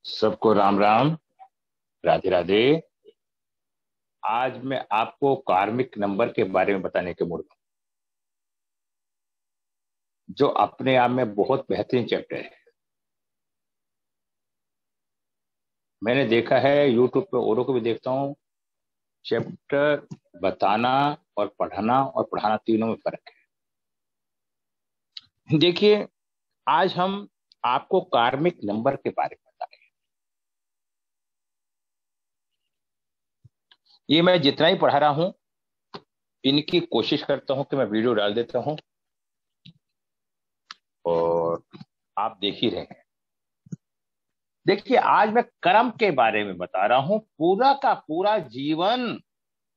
सबको राम राम, राधे राधे। आज मैं आपको कार्मिक नंबर के बारे में बताने के मूड में हूं, जो अपने आप में बहुत बेहतरीन चैप्टर है। मैंने देखा है यूट्यूब पे, औरों को भी देखता हूँ। चैप्टर बताना और पढ़ाना तीनों में फर्क है। देखिए, आज हम आपको कार्मिक नंबर के बारे में बता रहे हैं। ये मैं जितना ही पढ़ा रहा हूं, इनकी कोशिश करता हूं कि मैं वीडियो डाल देता हूं और आप देख ही रहे हैं। देखिए, आज मैं कर्म के बारे में बता रहा हूं। पूरा का पूरा जीवन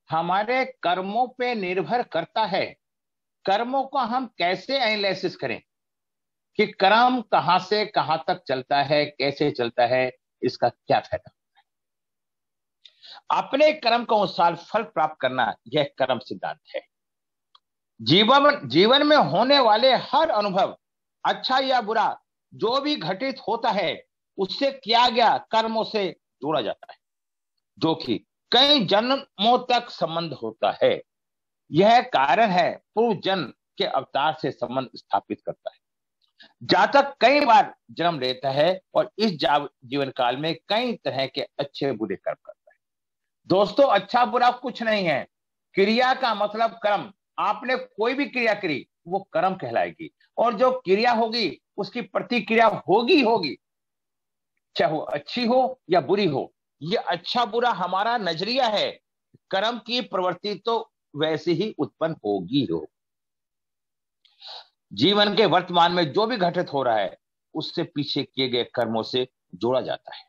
हमारे कर्मों पे निर्भर करता है। कर्मों को हम कैसे एनालिसिस करें कि कर्म कहां से कहां तक चलता है, कैसे चलता है, इसका क्या फायदा। अपने कर्म के अनुसार फल प्राप्त करना, यह कर्म सिद्धांत है। जीवन जीवन में होने वाले हर अनुभव, अच्छा या बुरा, जो भी घटित होता है, उससे किया गया कर्मों से जोड़ा जाता है, जो कि कई जन्मों तक संबंध होता है। यह कारण है पूर्व जन्म के अवतार से संबंध स्थापित करता है। जातक कई बार जन्म लेता है और इस जीवन काल में कई तरह के अच्छे बुरे कर्म करता है। दोस्तों, अच्छा बुरा कुछ नहीं है। क्रिया का मतलब कर्म। आपने कोई भी क्रिया करी, वो कर्म कहलाएगी। और जो क्रिया होगी, उसकी प्रतिक्रिया होगी होगी, चाहे वो अच्छी हो या बुरी हो। ये अच्छा बुरा हमारा नजरिया है। कर्म की प्रवृत्ति तो वैसे ही उत्पन्न होगी हो। जीवन के वर्तमान में जो भी घटित हो रहा है, उससे पीछे किए गए कर्मों से जोड़ा जाता है।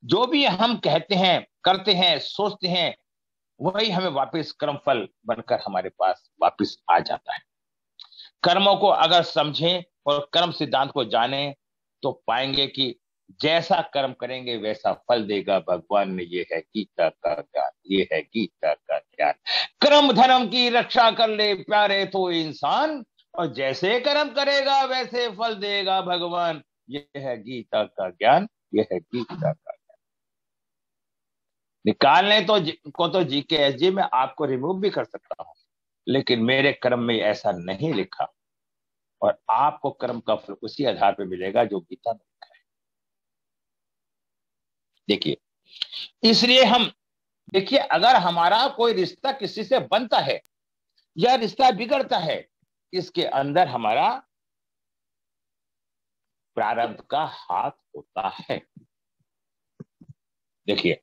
जो भी हम कहते हैं, करते हैं, सोचते हैं, वही हमें वापस कर्म फल बनकर हमारे पास वापस आ जाता है। कर्मों को अगर समझें और कर्म सिद्धांत को जानें, तो पाएंगे कि जैसा कर्म करेंगे वैसा फल देगा भगवान ने। ये है गीता का ज्ञान, ये है गीता का ज्ञान। कर्म धर्म की रक्षा कर ले प्यारे तो इंसान, और जैसे कर्म करेगा वैसे फल देगा भगवान। ये है गीता का ज्ञान, ये है गीता का। निकालने को तो जीकेएसजी में आपको रिमूव भी कर सकता हूं, लेकिन मेरे कर्म में ऐसा नहीं लिखा। और आपको कर्म का फल उसी आधार पर मिलेगा जो गीता में लिखा है। देखिए, इसलिए हम, देखिए, अगर हमारा कोई रिश्ता किसी से बनता है या रिश्ता बिगड़ता है, इसके अंदर हमारा प्रारब्ध का हाथ होता है। देखिए,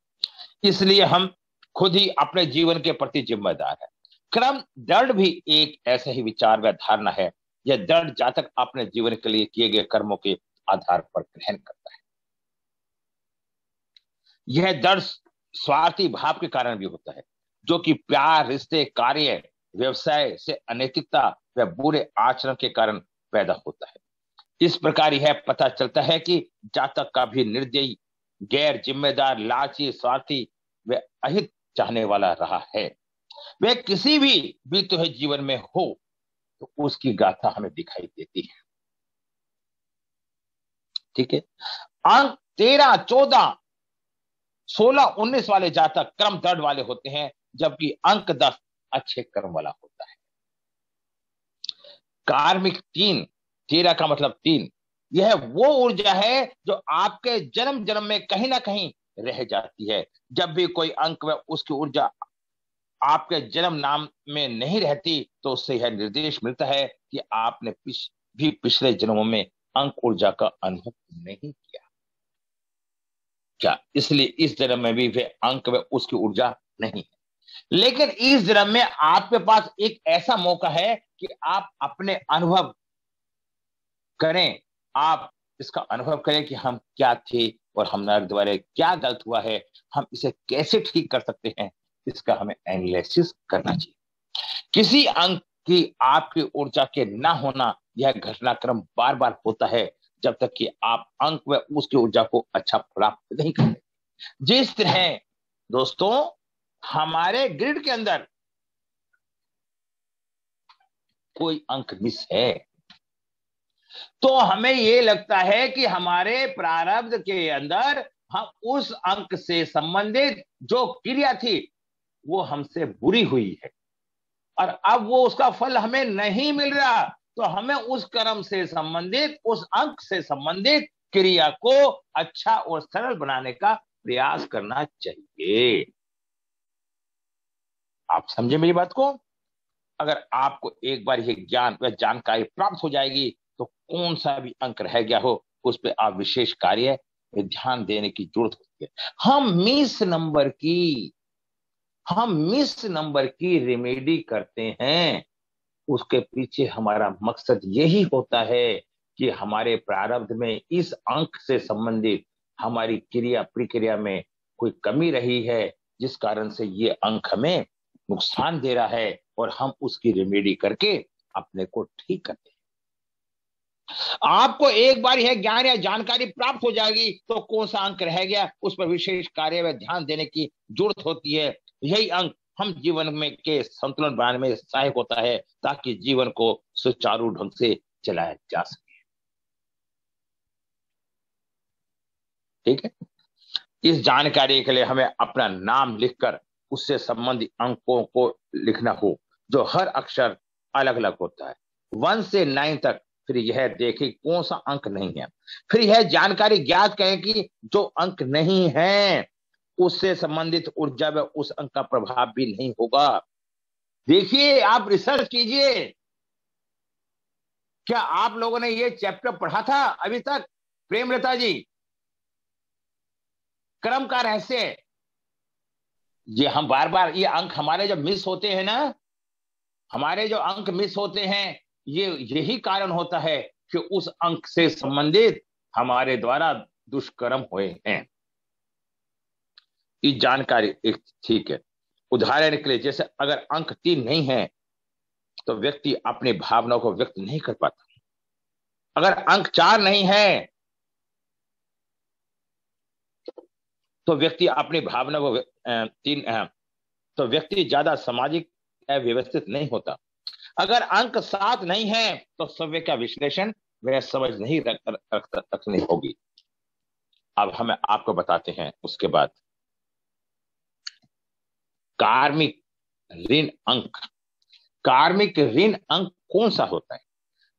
इसलिए हम खुद ही अपने जीवन के प्रति जिम्मेदार है। कर्म दृढ़ भी एक ऐसा ही विचार व धारणा है। यह दृढ़ जातक अपने जीवन के लिए किए गए कर्मों के आधार पर ग्रहण करता है। यह दृढ़ स्वार्थी भाव के कारण भी होता है, जो कि प्यार, रिश्ते, कार्य, व्यवसाय से अनैतिकता व बुरे आचरण के कारण पैदा होता है। इस प्रकार यह पता चलता है कि जातक का भी निर्दयी, गैर जिम्मेदार, लालची, स्वार्थी व अहित चाहने वाला रहा है। वह किसी भी बीते हुए जीवन में हो, तो उसकी गाथा हमें दिखाई देती है। ठीक है। अंक 13, 14, 16, 19 वाले जातक कर्म दृढ़ वाले होते हैं, जबकि अंक 10 अच्छे कर्म वाला होता है। कार्मिक 3, 13 का मतलब 3, यह वो ऊर्जा है जो आपके जन्म जन्म में कहीं ना कहीं रह जाती है। जब भी कोई अंक व उसकी ऊर्जा आपके जन्म नाम में नहीं रहती, तो उससे यह निर्देश मिलता है कि आपने भी पिछले जन्मों में अंक ऊर्जा का अनुभव नहीं किया। क्या इसलिए इस जन्म में भी वे अंक व उसकी ऊर्जा नहीं है। लेकिन इस जन्म में आपके पास एक ऐसा मौका है कि आप अपने अनुभव करें। आप इसका अनुभव करें कि हम क्या थे और हमारे द्वारा क्या गलत हुआ है, हम इसे कैसे ठीक कर सकते हैं। इसका हमें एनालिसिस करना चाहिए। किसी अंक की आपकी ऊर्जा के ना होना, यह घटनाक्रम बार बार होता है, जब तक कि आप अंक व उसकी ऊर्जा को अच्छा प्राप्त नहीं करते। जिस तरह दोस्तों हमारे ग्रिड के अंदर कोई अंक मिस है, तो हमें यह लगता है कि हमारे प्रारब्ध के अंदर हम उस अंक से संबंधित जो क्रिया थी वो हमसे बुरी हुई है और अब वो उसका फल हमें नहीं मिल रहा, तो हमें उस कर्म से संबंधित, उस अंक से संबंधित क्रिया को अच्छा और सरल बनाने का प्रयास करना चाहिए। आप समझे मेरी बात को? अगर आपको एक बार ये ज्ञान व जानकारी प्राप्त हो जाएगी तो कौन सा भी अंक रह गया हो उस पर आप विशेष कार्य में ध्यान देने की जरूरत होती है। हम मिस नंबर की रेमेडी करते हैं, उसके पीछे हमारा मकसद यही होता है कि हमारे प्रारब्ध में इस अंक से संबंधित हमारी क्रिया प्रक्रिया में कोई कमी रही है जिस कारण से ये अंक हमें नुकसान दे रहा है और हम उसकी रेमेडी करके अपने को ठीक करते हैं। आपको एक बार यह ज्ञान या जानकारी प्राप्त हो जाएगी तो कौन सा अंक रह गया उस पर विशेष कार्य में ध्यान देने की जरूरत होती है। यही अंक हम जीवन में के संतुलन बनाने में सहायक होता है ताकि जीवन को सुचारू ढंग से चलाया जा सके। ठीक है, इस जानकारी के लिए हमें अपना नाम लिखकर उससे संबंधित अंकों को लिखना हो जो हर अक्षर अलग अलग होता है 1 से 9 तक। फिर यह देखें कौन सा अंक नहीं है, फिर यह जानकारी ज्ञात करें कि जो अंक नहीं है उससे संबंधित ऊर्जा में उस अंक का प्रभाव भी नहीं होगा। देखिए, आप रिसर्च कीजिए, क्या आप लोगों ने ये चैप्टर पढ़ा था अभी तक? प्रेमलता जी, क्रम का रहस्य, ये हम बार बार ये अंक हमारे जब मिस होते हैं ना, हमारे जो अंक मिस होते हैं ये यही कारण होता है कि उस अंक से संबंधित हमारे द्वारा दुष्कर्म हुए हैं। ये जानकारी एक ठीक है। उदाहरण के लिए जैसे अगर अंक 3 नहीं है तो व्यक्ति अपनी भावनाओं को व्यक्त नहीं कर पाता। अगर अंक 4 नहीं है तो व्यक्ति अपनी भावना को तो व्यक्ति ज्यादा सामाजिक व्यवस्थित नहीं होता। अगर अंक 7 नहीं है तो सव्य का विश्लेषण वह समझ नहीं रखनी होगी। अब हमें आपको बताते हैं उसके बाद कार्मिक ऋण अंक। कार्मिक ऋण अंक कौन सा होता है?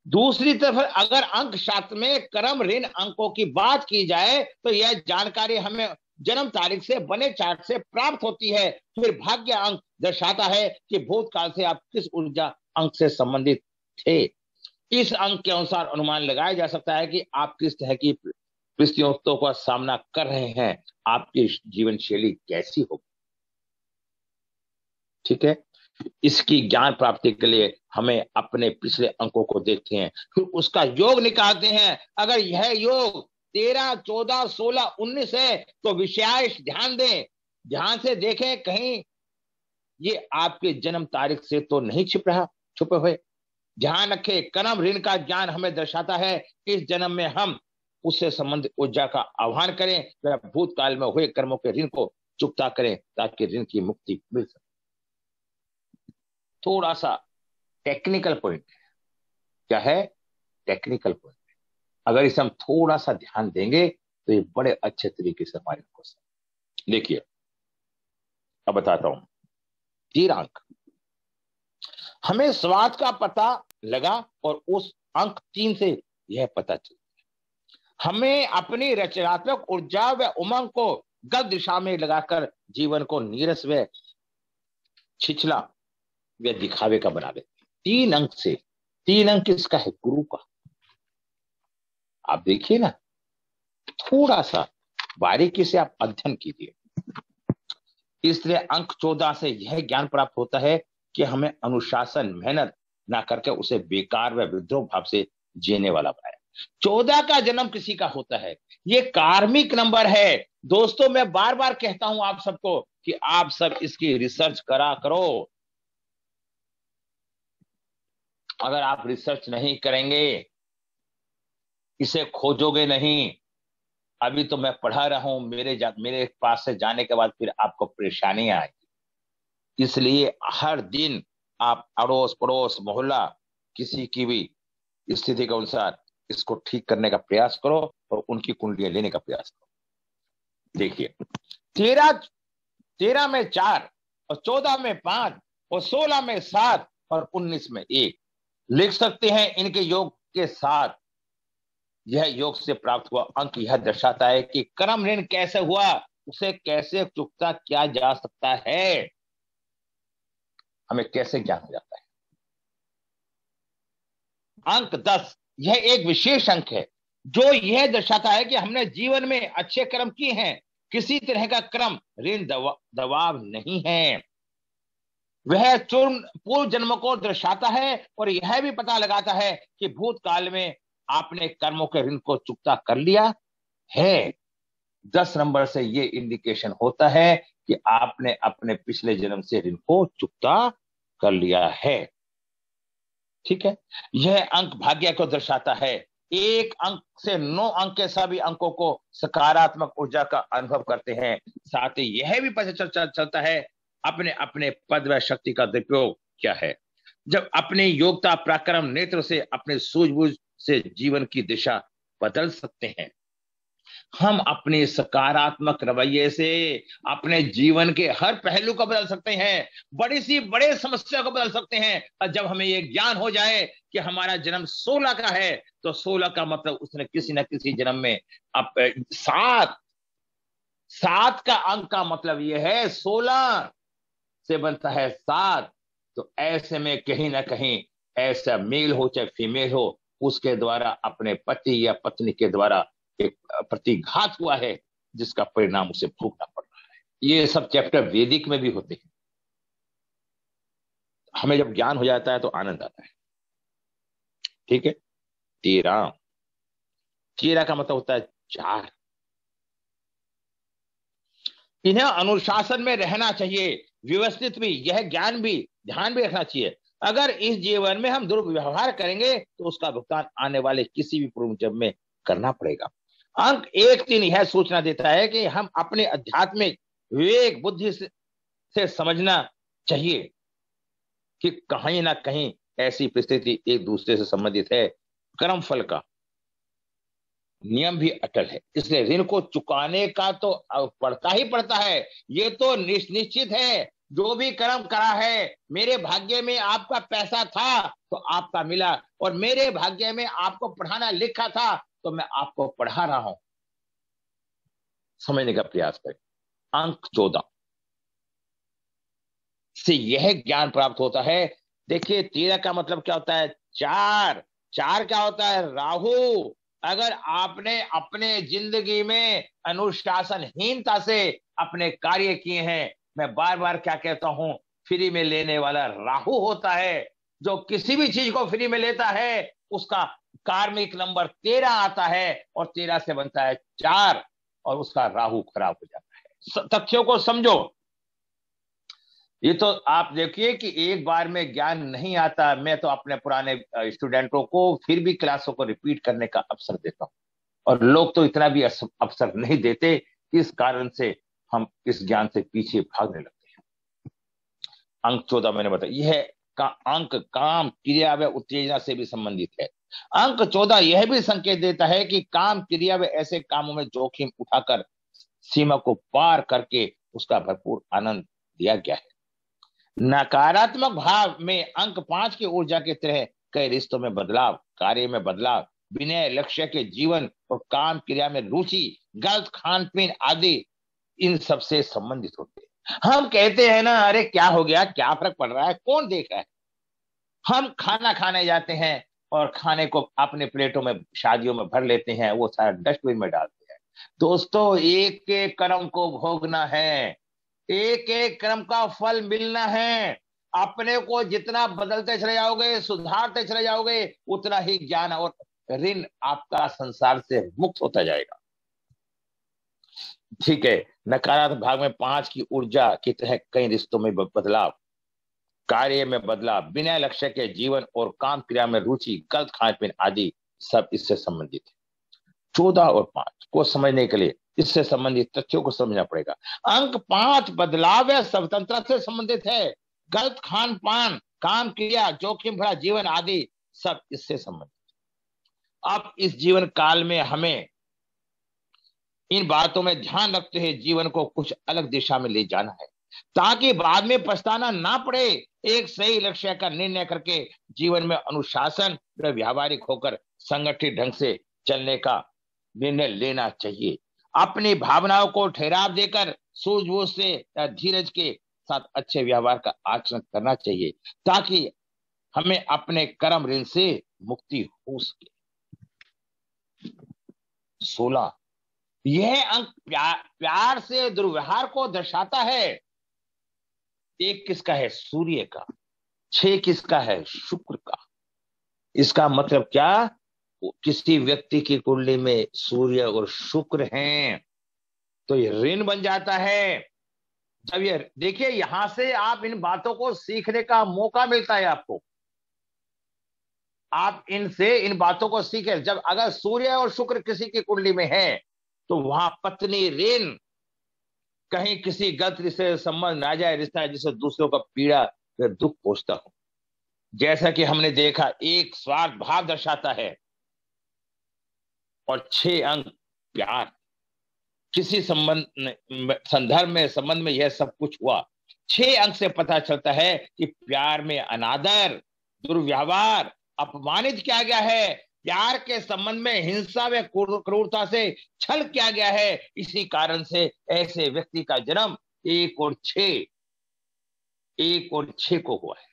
दूसरी तरफ अगर अंक शास्त्र में कर्म ऋण अंकों की बात की जाए तो यह जानकारी हमें जन्म तारीख से बने चार्ट से प्राप्त होती है। फिर भाग्य अंक दर्शाता है कि भूतकाल से आप किस ऊर्जा अंक से संबंधित थे। इस अंक के अनुसार अनुमान लगाया जा सकता है कि आप किस तरह की परिस्थितियों का सामना कर रहे हैं, आपकी जीवन शैली कैसी होगी। ठीक है, इसकी ज्ञान प्राप्ति के लिए हमें अपने पिछले अंकों को देखते हैं, फिर उसका योग निकालते हैं। अगर यह योग 13, 14, 16, 19 है तो विशेष ध्यान दें, ध्यान से देखें कहीं ये आपके जन्म तारीख से तो नहीं छुपे हुए। ध्यान रखें, कर्म ऋण का ज्ञान हमें दर्शाता है इस जन्म में हम उससे संबंधित ऊर्जा का आह्वान करें, वह भूतकाल में हुए कर्मों के ऋण को चुकता करें ताकि ऋण की मुक्ति मिल सके। थोड़ा सा टेक्निकल पॉइंट है। क्या है? Technical point. अगर इसे हम थोड़ा सा ध्यान देंगे तो ये बड़े अच्छे तरीके से हमारे को देखिए। अब बताता हूं। 3 अंक हमें स्वाद का पता लगा और उस अंक 3 से यह पता चला हमें अपनी रचनात्मक ऊर्जा व उमंग को गलत दिशा में लगाकर जीवन को नीरस व छिछला वे दिखावे का बना देते। 3 अंक से 3 अंक किसका है? गुरु का। आप देखिए ना, थोड़ा सा बारीकी से आप अध्ययन कीजिए। इसलिए अंक 14 से यह ज्ञान प्राप्त होता है कि हमें अनुशासन मेहनत ना करके उसे बेकार व विद्रोह भाव से जीने वाला बनाए। 14 का जन्म किसी का होता है, ये कार्मिक नंबर है। दोस्तों, मैं बार बार कहता हूं आप सबको कि आप सब इसकी रिसर्च करा करो। अगर आप रिसर्च नहीं करेंगे, इसे खोजोगे नहीं, अभी तो मैं पढ़ा रहा हूं, मेरे पास से जाने के बाद फिर आपको परेशानी आएगी। इसलिए हर दिन आप अड़ोस पड़ोस मोहल्ला किसी की भी स्थिति के अनुसार इसको ठीक करने का प्रयास करो और उनकी कुंडलियां लेने का प्रयास करो। देखिए, 13 में 4 और 14 में 5 और 16 में 7 और 19 में 1 लिख सकते हैं। इनके योग के साथ यह योग से प्राप्त हुआ अंक यह दर्शाता है कि कर्म ऋण कैसे हुआ, उसे कैसे चुकता किया जा सकता है, हमें कैसे ज्ञान हो जाता है। अंक 10 यह एक विशेष अंक है जो यह दर्शाता है कि हमने जीवन में अच्छे कर्म किए हैं। किसी तरह का कर्म ऋण दबाव नहीं है। वह पूर्व जन्म को दर्शाता है और यह भी पता लगाता है कि भूतकाल में आपने कर्मों के ऋण को चुकता कर लिया है। 10 नंबर से यह इंडिकेशन होता है कि आपने अपने पिछले जन्म से ऋण को चुकता कर लिया है। ठीक है, यह अंक भाग्य को दर्शाता है। 1 अंक से 9 अंक के सभी अंकों को सकारात्मक ऊर्जा का अनुभव करते हैं। साथ ही यह भी पता चलता है अपने अपने पद व शक्ति का दुरुपयोग क्या है। जब अपने योग्यता पराक्रम नेत्र से अपने सूझबूझ से जीवन की दिशा बदल सकते हैं। हम अपने सकारात्मक रवैये से अपने जीवन के हर पहलू को बदल सकते हैं, बड़ी सी बड़े समस्या को बदल सकते हैं। और जब हमें ये ज्ञान हो जाए कि हमारा जन्म 16 का है, तो 16 का मतलब उसने किसी न किसी जन्म में अब 7 का अंक का मतलब यह है 16 से बनता है 7। तो ऐसे में कहीं ना कहीं ऐसा मेल हो चाहे फीमेल हो, उसके द्वारा अपने पति या पत्नी के द्वारा एक प्रतिघात हुआ है, जिसका परिणाम उसे भोगना पड़ रहा है। ये सब चैप्टर वैदिक में भी होते हैं। हमें जब ज्ञान हो जाता है तो आनंद आता है। ठीक है, 13 का मतलब होता है 4। इन्हें अनुशासन में रहना चाहिए, व्यवस्थित भी, यह ज्ञान भी ध्यान भी रखना चाहिए। अगर इस जीवन में हम दुर्व्यवहार करेंगे तो उसका भुगतान आने वाले किसी भी पूर्व जन्म में करना पड़ेगा। अंक 1-3 यह सूचना देता है कि हम अपने आध्यात्मिक विवेक बुद्धि से समझना चाहिए कि कहीं ना कहीं ऐसी परिस्थिति एक दूसरे से संबंधित है। कर्म फल का नियम भी अटल है, इसलिए ऋण को चुकाने का तो पड़ता ही पड़ता है। ये तो निश्चित है, जो भी कर्म करा है, मेरे भाग्य में आपका पैसा था तो आपका मिला, और मेरे भाग्य में आपको पढ़ाना लिखा था तो मैं आपको पढ़ा रहा हूं। समझने का प्रयास करें। अंक 14 से यह ज्ञान प्राप्त होता है। देखिए, 13 का मतलब क्या होता है? 4 क्या होता है? राहु। अगर आपने अपने जिंदगी में अनुशासनहीनता से अपने कार्य किए हैं, मैं बार बार क्या कहता हूं, फ्री में लेने वाला राहु होता है। जो किसी भी चीज को फ्री में लेता है उसका कार्मिक नंबर 13 आता है, और 13 से बनता है 4, और उसका राहु खराब हो जाता है। तथ्यों को समझो। ये तो आप देखिए कि एक बार में ज्ञान नहीं आता। मैं तो अपने पुराने स्टूडेंटों को फिर भी क्लासों को रिपीट करने का अवसर देता हूं, और लोग तो इतना भी अवसर नहीं देते। इस कारण से हम इस ज्ञान से पीछे भागने लगते हैं। अंक 14 मैंने बताया, यह का अंक काम क्रिया व उत्तेजना से भी संबंधित है। अंक 14 यह भी संकेत देता है कि काम क्रिया व ऐसे कामों में जोखिम उठाकर सीमा को पार करके उसका भरपूर आनंद दिया गया है। नकारात्मक भाव में अंक 5 की ऊर्जा की तरह कई रिश्तों में बदलाव, कार्य में बदलाव, विनय, लक्ष्य के जीवन और काम क्रिया में रुचि, गलत खान पीन आदि इन सब से संबंधित होते हैं। हम कहते हैं ना, अरे क्या हो गया, क्या फर्क पड़ रहा है, कौन देख रहा है। हम खाना खाने जाते हैं और खाने को अपने प्लेटों में शादियों में भर लेते हैं, वो सारा डस्टबिन में डालते हैं। दोस्तों, एक एक कर्म को भोगना है, एक एक कर्म का फल मिलना है। अपने को जितना बदलते चले जाओगे, सुधारते चले जाओगे, उतना ही ज्ञान और ऋण आपका संसार से मुक्त होता जाएगा। ठीक है, नकारात्मक भाग में 5 की ऊर्जा की तरह कई रिश्तों में बदलाव, कार्य में बदलाव, बिना लक्ष्य के जीवन और काम क्रिया में रुचि, गलत खान पीन आदि सब इससे संबंधित है। 14 और 5 को समझने के लिए इससे संबंधित तथ्यों को समझना पड़ेगा। अंक 5 बदलाव या स्वतंत्रता से संबंधित है। गलत खान पान, काम क्रिया, जोखिम भरा जीवन आदि सब इससे संबंधित। अब इस जीवन काल में हमें इन बातों में ध्यान रखते हुए जीवन को कुछ अलग दिशा में ले जाना है, ताकि बाद में पछताना ना पड़े। एक सही लक्ष्य का निर्णय करके जीवन में अनुशासन व व्यावहारिक होकर संगठित ढंग से चलने का निर्णय लेना चाहिए। अपनी भावनाओं को ठहराव देकर सूझबूझ से या धीरज के साथ अच्छे व्यवहार का आचरण करना चाहिए, ताकि हमें अपने कर्म ऋण से मुक्ति हो सके। 16, यह अंक प्यार से दुर्व्यवहार को दर्शाता है। 1 किसका है? सूर्य का। 6 किसका है? शुक्र का। इसका मतलब क्या? किसी व्यक्ति की कुंडली में सूर्य और शुक्र हैं तो ये ऋण बन जाता है। जब ये देखिए, यहां से आप इन बातों को सीखने का मौका मिलता है आपको। आप इनसे इन बातों को सीखे। जब अगर सूर्य और शुक्र किसी की कुंडली में है तो वहां पत्नी ऋण, कहीं किसी गलत रिश्ते संबंध ना जाए, रिश्ता है जिससे दूसरों का पीड़ा या दुख पहुंचता हो। जैसा कि हमने देखा, 1 स्वार्थ भाव दर्शाता है और 6 अंक प्यार। किसी संबंध में यह सब कुछ हुआ। 6 अंक से पता चलता है कि प्यार में अनादर, दुर्व्यवहार, अपमानित किया गया है। प्यार के संबंध में हिंसा व क्रूरता से छल किया गया है। इसी कारण से ऐसे व्यक्ति का जन्म 1 और 6 को हुआ है।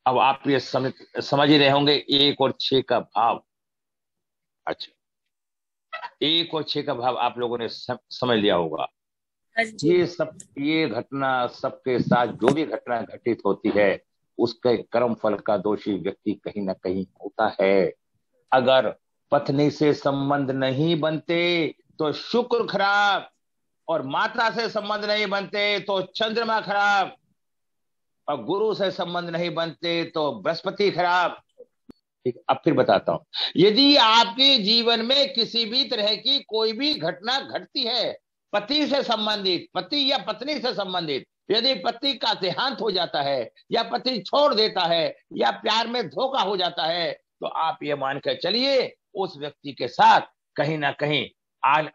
अब आप ये समझ ही रहे होंगे 1 और 6 का भाव। अच्छा, 1 और 6 का भाव आप लोगों ने समझ लिया होगा। ये घटना सबके साथ जो भी घटना घटित होती है उसके कर्म फल का दोषी व्यक्ति कहीं ना कहीं होता है। अगर पत्नी से संबंध नहीं बनते तो शुक्र खराब, और माता से संबंध नहीं बनते तो चंद्रमा खराब, और गुरु से संबंध नहीं बनते तो बृहस्पति खराब। ठीक, अब फिर बताता हूं। यदि आपके जीवन में किसी भी तरह की कोई भी घटना घटती है, पति से संबंधित, पति या पत्नी से संबंधित, यदि पति का देहांत हो जाता है या पति छोड़ देता है या प्यार में धोखा हो जाता है, तो आप ये मान कर चलिए उस व्यक्ति के साथ कहीं ना कहीं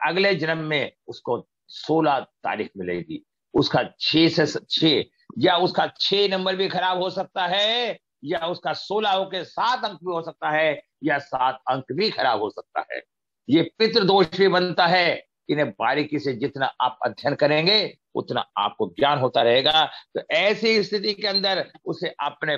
अगले जन्म में उसको 16 तारीख मिलेगी। उसका 6 या उसका 6 नंबर भी खराब हो सकता है, या उसका 16 होकर 7 अंक भी हो सकता है, या 7 अंक भी खराब हो सकता है। ये पितृदोष भी बनता है। इन्हें बारीकी से जितना आप अध्ययन करेंगे उतना आपको ज्ञान होता रहेगा। तो ऐसी स्थिति के अंदर उसे अपने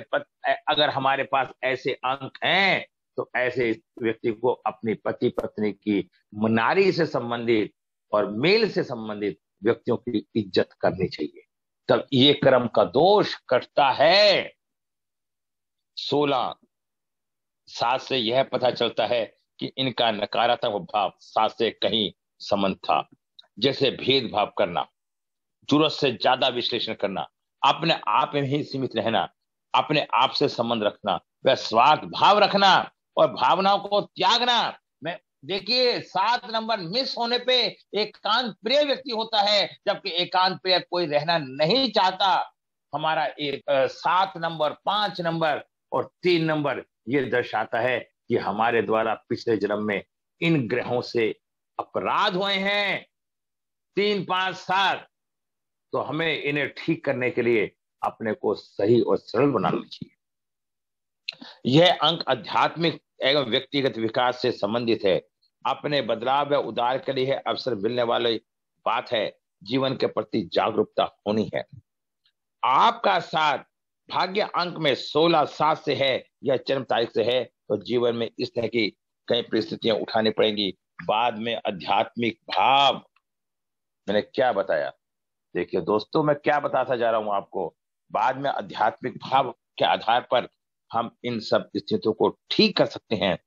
अगर हमारे पास ऐसे अंक हैं तो ऐसे व्यक्ति को अपनी पति पत्नी की, नारी से संबंधित और मेल से संबंधित व्यक्तियों की इज्जत करनी चाहिए, तब ये कर्म का दोष कटता है। 16 7 से यह पता चलता है कि इनका नकारात्मक भाव 7 से कहीं संबंध था, जैसे भेदभाव करना, जरूरत से ज्यादा विश्लेषण करना, अपने आप में ही सीमित रहना, अपने आप से संबंध रखना, वह स्वार्थ भाव रखना और भावनाओं को त्यागना। मैं देखिए 7 नंबर मिस होने पे एकांत प्रिय व्यक्ति होता है, जबकि एकांत प्रिय कोई रहना नहीं चाहता। हमारा 7 नंबर, 5 नंबर और 3 नंबर ये दर्शाता है कि हमारे द्वारा पिछले जन्म में इन ग्रहों से अपराध हुए हैं। 3, 5, 7, तो हमें इन्हें ठीक करने के लिए अपने को सही और सरल बनाना चाहिए। यह अंक आध्यात्मिक एवं व्यक्तिगत विकास से संबंधित है। अपने बदलाव व उदार के लिए अवसर मिलने वाली बात है। जीवन के प्रति जागरूकता होनी है। आपका साथ भाग्य अंक में 16 7 से है या जन्म तारीख से है तो जीवन में इस तरह की कई परिस्थितियां उठानी पड़ेंगी। बाद में आध्यात्मिक भाव, मैंने क्या बताया? देखिए दोस्तों, मैं क्या बताता जा रहा हूं आपको। बाद में आध्यात्मिक भाव के आधार पर हम इन सब स्थितियों को ठीक कर सकते हैं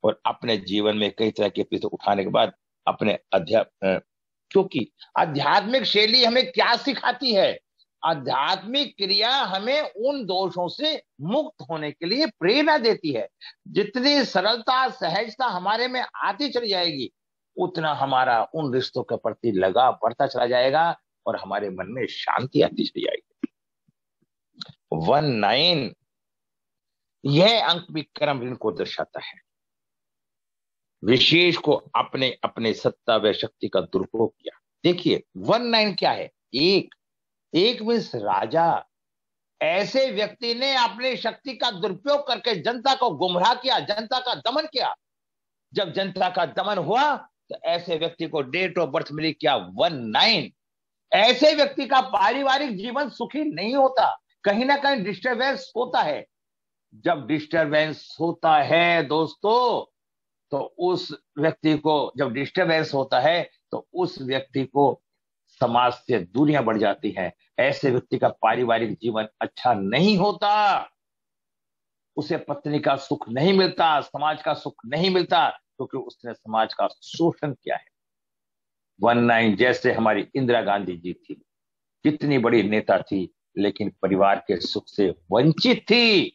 और अपने जीवन में कई तरह की परिस्थिति उठाने के बाद अपने क्योंकि आध्यात्मिक शैली हमें क्या सिखाती है? आध्यात्मिक क्रिया हमें उन दोषों से मुक्त होने के लिए प्रेरणा देती है। जितनी सरलता सहजता हमारे में आती चली जाएगी उतना हमारा उन रिश्तों के प्रति लगाव बढ़ता चला जाएगा और हमारे मन में शांति आती चली जाएगी। 19 यह अंक भी कर्म ऋण को दर्शाता है। विशेष को अपने अपने सत्ता व शक्ति का दुरुपयोग किया। देखिए 19 क्या है? एक। एक मीन्स राजा। ऐसे व्यक्ति ने अपनी शक्ति का दुरुपयोग करके जनता को गुमराह किया, जनता का दमन किया। जब जनता का दमन हुआ तो ऐसे व्यक्ति को डेट ऑफ बर्थ मिली क्या? 19। ऐसे व्यक्ति का पारिवारिक जीवन सुखी नहीं होता, कहीं ना कहीं डिस्टरबेंस होता है। जब डिस्टरबेंस होता है दोस्तों, तो उस व्यक्ति को, जब डिस्टरबेंस होता है तो उस व्यक्ति को समाज से दूरियां बढ़ जाती हैं। ऐसे व्यक्ति का पारिवारिक जीवन अच्छा नहीं होता, उसे पत्नी का सुख नहीं मिलता, समाज का सुख नहीं मिलता, क्योंकि उसने समाज का शोषण किया है। 19 जैसे हमारी इंदिरा गांधी जी थी, कितनी बड़ी नेता थी, लेकिन परिवार के सुख से वंचित थी।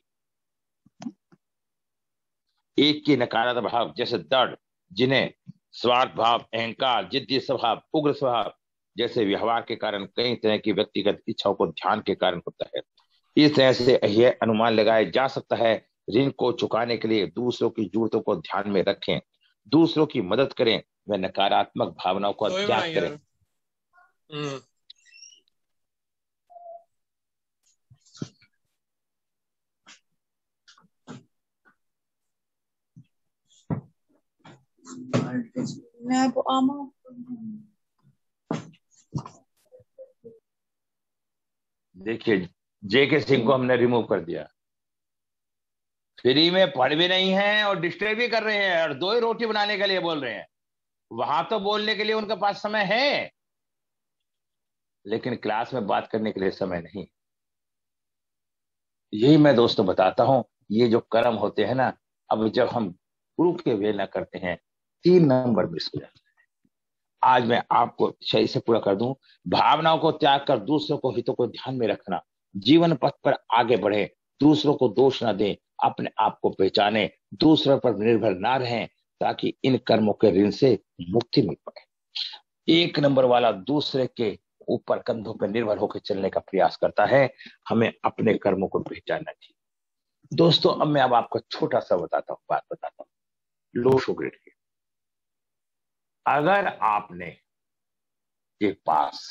एक की नकारात्मक भाव जैसे दृढ़, जिन्हें स्वार्थ भाव, अहंकार, जिद्दी स्वभाव, उग्र स्वभाव जैसे व्यवहार के कारण कई तरह की व्यक्तिगत इच्छाओं को ध्यान के कारण होता है। इस तरह से यह अनुमान लगाया जा सकता है, ऋण को चुकाने के लिए दूसरों की जरूरतों को ध्यान में रखें, दूसरों की मदद करें व नकारात्मक भावनाओं का त्याग करें। देखिए जेके सिंह को हमने रिमूव कर दिया, फ्री में पढ़ भी नहीं है और डिस्टर्ब भी कर रहे हैं, और 2 ही रोटी बनाने के लिए बोल रहे हैं। वहां तो बोलने के लिए उनके पास समय है, लेकिन क्लास में बात करने के लिए समय नहीं। यही मैं दोस्तों बताता हूं, ये जो कर्म होते हैं ना, अब जब हम गुरु के वे न करते हैं, 3 नंबर मिस हो जाता है। आज मैं आपको सही से पूरा कर दूं, भावनाओं को त्याग कर दूसरों को हितों को ध्यान में रखना, जीवन पथ पर आगे बढ़े, दूसरों को दोष ना दें, अपने आप को पहचाने, दूसरों पर निर्भर ना रहें, ताकि इन कर्मों के ऋण से मुक्ति मिल पाए। 1 नंबर वाला दूसरे के ऊपर कंधों पर निर्भर होकर चलने का प्रयास करता है। हमें अपने कर्मों को पहचानना चाहिए। दोस्तों अब मैं आपको छोटा सा बात बताता हूँ, लो शुगर की। अगर आपने के पास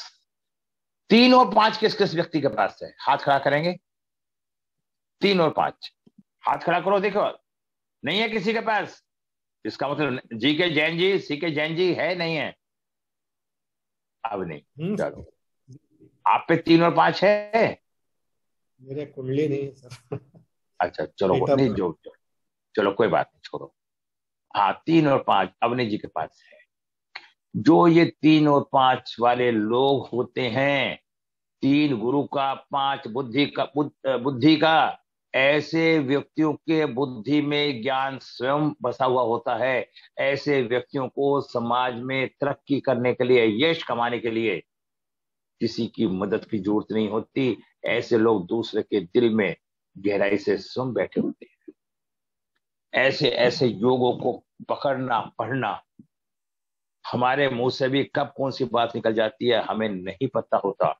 3 और 5 किस किस व्यक्ति के पास है? हाथ खड़ा करेंगे। 3 और 5 हाथ खड़ा करो, देखो नहीं है किसी के पास, इसका मतलब जी के जैन जी, सी के जैन जी है, नहीं है? अब नहीं, चलो आप पे 3 और 5 है। मेरे कुंडली नहीं है सर। अच्छा चलो नहीं, जो चलो कोई बात नहीं, छोड़ो। हाँ 3 और 5 अवनी जी के पास है। जो ये 3 और 5 वाले लोग होते हैं, 3 गुरु का, 5 बुद्धि का, ऐसे व्यक्तियों के बुद्धि में ज्ञान स्वयं बसा हुआ होता है। ऐसे व्यक्तियों को समाज में तरक्की करने के लिए, यश कमाने के लिए किसी की मदद की जरूरत नहीं होती। ऐसे लोग दूसरे के दिल में गहराई से सुन बैठे होते हैं। ऐसे ऐसे योगों को पकड़ना, पढ़ना, हमारे मुंह से भी कब कौन सी बात निकल जाती है हमें नहीं पता होता।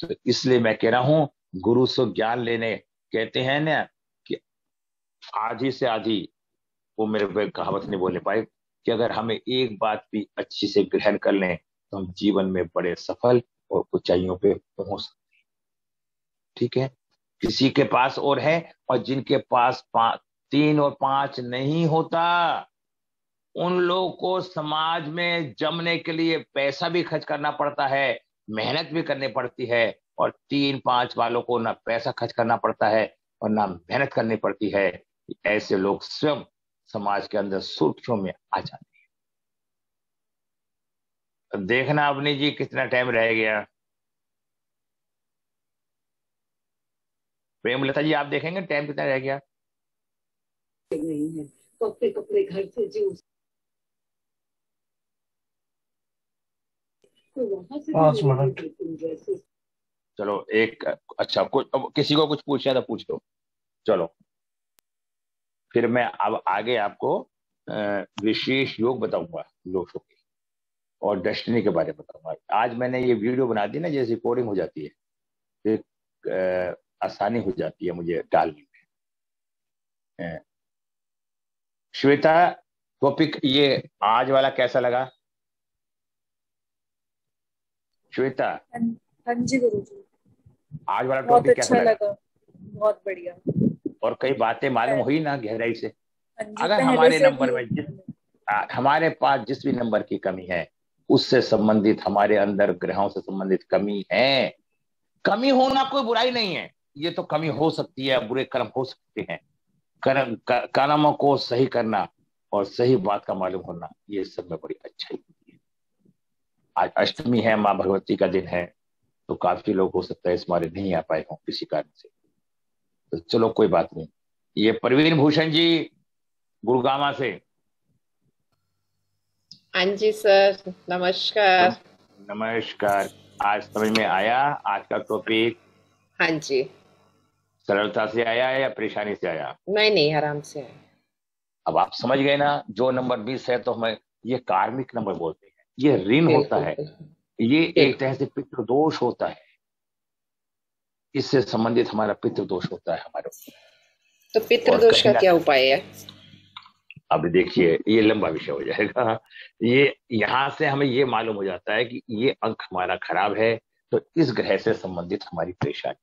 तो इसलिए मैं कह रहा हूं, गुरु से ज्ञान लेने, कहते हैं ना कि आधी से आधी, वो मेरे पे कहावत नहीं बोलने पाए, कि अगर हमें एक बात भी अच्छी से ग्रहण कर लें तो हम जीवन में बड़े सफल और ऊंचाइयों पे पहुंच सकते हैं। ठीक है, किसी के पास और है, और जिनके पास 3 और 5 नहीं होता, उन लोगों को समाज में जमने के लिए पैसा भी खर्च करना पड़ता है, मेहनत भी करनी पड़ती है। और 3-5 वालों को ना पैसा खर्च करना पड़ता है और ना मेहनत करनी पड़ती है। ऐसे लोग स्वयं समाज के अंदर सुर्खियों में आ जाते हैं। तो देखना अवनी जी कितना टाइम रह गया। प्रेमलता जी आप देखेंगे टाइम कितना रह गया। नहीं है तो अपने कपड़े घर से जो तो वहां से 5 मिनट। चलो एक, अच्छा कुछ किसी को कुछ पूछना तो पूछ लो। चलो फिर मैं अब आगे आपको विशेष योग बताऊंगा, लोगों के और डेस्टिनी के बारे में बताऊंगा। आज मैंने ये वीडियो बना दी ना, जैसे रिकॉर्डिंग हो जाती है, फिर आसानी हो जाती है मुझे डालने में। श्वेता टॉपिक ये आज वाला कैसा लगा श्वेता? हाँ जी गुरुजी, आज वाला बहुत टॉपिक कैसा अच्छा लगा? लगा, बहुत बढ़िया। और कई बातें मालूम हुई ना गहराई से? हाँ जी, अगर पहले हमारे से नंबर भी। में हमारे पास जिस भी नंबर की कमी है, उससे संबंधित हमारे अंदर ग्रहों से संबंधित कमी है। कमी होना कोई बुराई नहीं है, ये तो कमी हो सकती है, बुरे कर्म हो सकते हैं। कर्मों को सही करना और सही बात का मालूम होना, ये सब में बड़ी अच्छाई होती है। आज अष्टमी है, माँ भगवती का दिन है, तो काफी लोग हो सकता है इस बारे नहीं आ पाए हों किसी कारण से। तो चलो कोई बात नहीं। ये प्रवीण भूषण जी गुड़गामा से। हाँ जी सर, नमस्कार। नमस्कार। आज समझ में आया आज का टॉपिक? हाँ जी। सरलता से आया है या परेशानी से आया? नहीं नहीं, आराम से है। अब आप समझ गए ना, जो नंबर 20 है तो हमें ये कार्मिक नंबर बोलते हैं, ये ऋण होता है, ये एक तरह से पितृदोष होता है, इससे संबंधित हमारा पितृदोष होता है हमारे। तो पितृदोष का क्या उपाय है? अब देखिए, ये लंबा विषय हो जाएगा। ये यहाँ से हमें ये मालूम हो जाता है कि ये अंक हमारा खराब है, तो इस ग्रह से संबंधित हमारी परेशानी,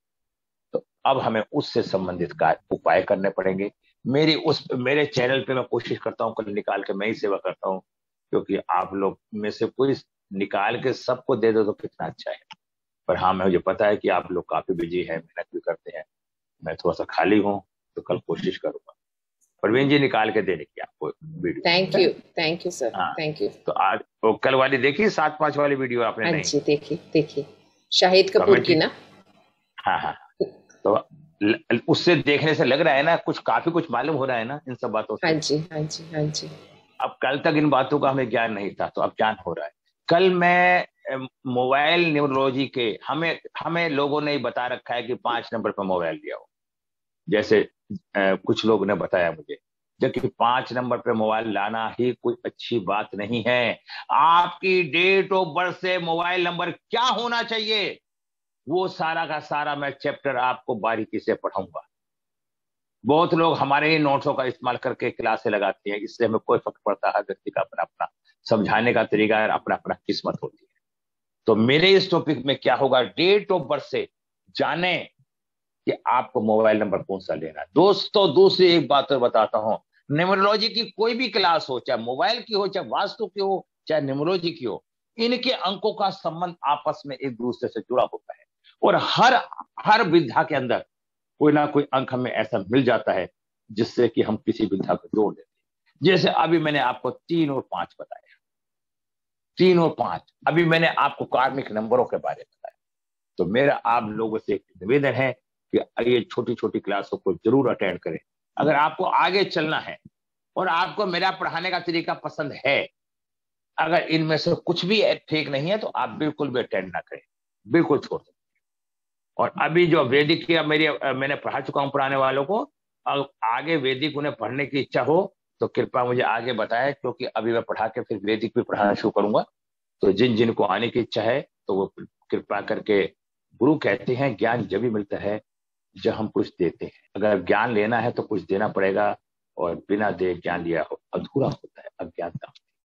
तो अब हमें उससे संबंधित उपाय करने पड़ेंगे। मेरे चैनल पे मैं कोशिश करता हूँ कल निकाल के मैं ही सेवा करता हूँ, क्योंकि आप लोग में से कोई निकाल के सबको दे दो तो कितना अच्छा है। पर हाँ, मुझे पता है कि आप लोग काफी बिजी हैं, मेहनत भी करते हैं, मैं थोड़ा सा खाली हूँ, तो कल कोशिश करूंगा प्रवीण जी निकाल के देने की आपको video. Thank you sir, thank you. तो आज वो कल वाली देखी 7-5 वाली वीडियो आपने? हाँ नहीं जी, देखी शाहिद कपूर की ना। हाँ, तो उससे देखने से लग रहा है ना काफी कुछ मालूम हो रहा है ना इन सब बातों से। हाँ जी। अब कल तक इन बातों का हमें ज्ञान नहीं था, तो अब ज्ञान हो रहा है। कल मैं मोबाइल न्यूरोलॉजी के हमें लोगों ने बता रखा है कि 5 नंबर पर मोबाइल लिया हो, जैसे कुछ लोग ने बताया मुझे, जबकि 5 नंबर पे मोबाइल लाना ही कोई अच्छी बात नहीं है। आपकी डेट ऑफ बर्थ से मोबाइल नंबर क्या होना चाहिए, वो सारा का सारा मैं चैप्टर आपको बारीकी से पढ़ाऊंगा। बहुत लोग हमारे ही नोट्सों का इस्तेमाल करके क्लासे लगाते हैं, इससे हमें कोई फर्क पड़ता है, व्यक्ति का अपना अपना समझाने का तरीका है, अपना अपना किस्मत होती है। तो मेरे इस टॉपिक में क्या होगा, डेट ऑफ बर्थ से जाने कि आपको मोबाइल नंबर कौन सा लेना है। दोस्तों, दूसरी एक बात और बताता हूं, न्यूमरोलॉजी की कोई भी क्लास हो, चाहे मोबाइल की हो, चाहे वास्तु की हो, चाहे न्यूमरोलॉजी की हो, इनके अंकों का संबंध आपस में एक दूसरे से जुड़ा होता है, और हर विधा के अंदर कोई ना कोई अंक हमें ऐसा मिल जाता है जिससे कि हम किसी विधा को जोड़ देते हैं। जैसे अभी मैंने आपको 3 और 5 बताया, 3 और 5, अभी मैंने आपको कार्मिक नंबरों के बारे में बताया। तो मेरा आप लोगों से एक निवेदन है कि ये छोटी छोटी क्लासों को जरूर अटेंड करें। अगर आपको आगे चलना है और आपको मेरा पढ़ाने का तरीका पसंद है, अगर इनमें से कुछ भी ठीक नहीं है तो आप बिल्कुल भी अटेंड ना करें, बिल्कुल छोड़ दें। और अभी जो वैदिक की मैंने पढ़ा चुका हूं पुराने वालों को, अब आगे वैदिक उन्हें पढ़ने की इच्छा हो तो कृपया मुझे आगे बताएं, क्योंकि अभी मैं पढ़ा के फिर वैदिक भी पढ़ाना शुरू करूंगा। तो जिन को आने की इच्छा है तो वो कृपा करके, गुरु कहते हैं ज्ञान जब भी मिलता है जब हम कुछ देते हैं। अगर ज्ञान लेना है तो कुछ देना पड़ेगा, और बिना दे ज्ञान लिया हो अधूरा होता है, अज्ञानता।